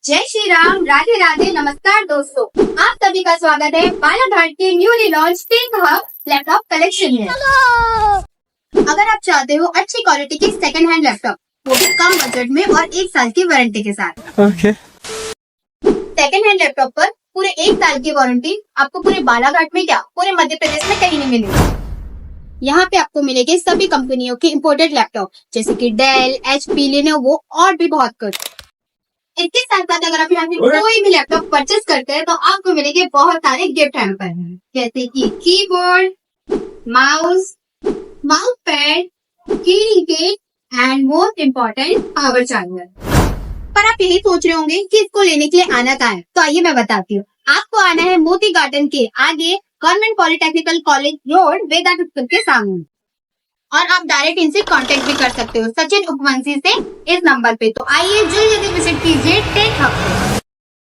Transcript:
जय श्री राम, राधे राधे, नमस्कार दोस्तों। आप सभी का स्वागत है बालाघाट के newly launch think hub laptop collection में। अगर आप चाहते हो अच्छी क्वालिटी की सेकंड हैंड लैपटॉप, वो भी कम बजट में और 1 साल की वारंटी के साथ। सेकंड हैंड लैपटॉप पर पूरे 1 साल की वारंटी आपको पूरे बालाघाट में क्या, पूरे मध्य प्रदेश में कहीं नहीं मिलेगी। यहाँ पे आपको मिलेंगे सभी कंपनियों के इम्पोर्टेड लैपटॉप, जैसे कि डेल, HP, लेनोवो और भी बहुत कुछ। इसके साथ साथ अगर आप यहाँ से कोई भी लैपटॉप परचेज करते हैं तो आपको मिलेंगे बहुत सारे गिफ्ट हैम्पर, जैसे कि keyboard, mouse pad, keyboard and most important power charger. पर आप यही सोच रहे होंगे कि इसको लेने के लिए आना कहाँ है, तो आइए मैं बताती हूँ। आपको आना है मोती गार्डन के आगे गवर्नमेंट पॉलिटेक्निकल कॉलेज रोड, वेदांत स्कूल के सामने। और आप डायरेक्ट इनसे कांटेक्ट भी कर सकते हो सचिन उपवंशी से इस नंबर पे। तो आइए जल्दी विजिट कीजिए टेक हब पे।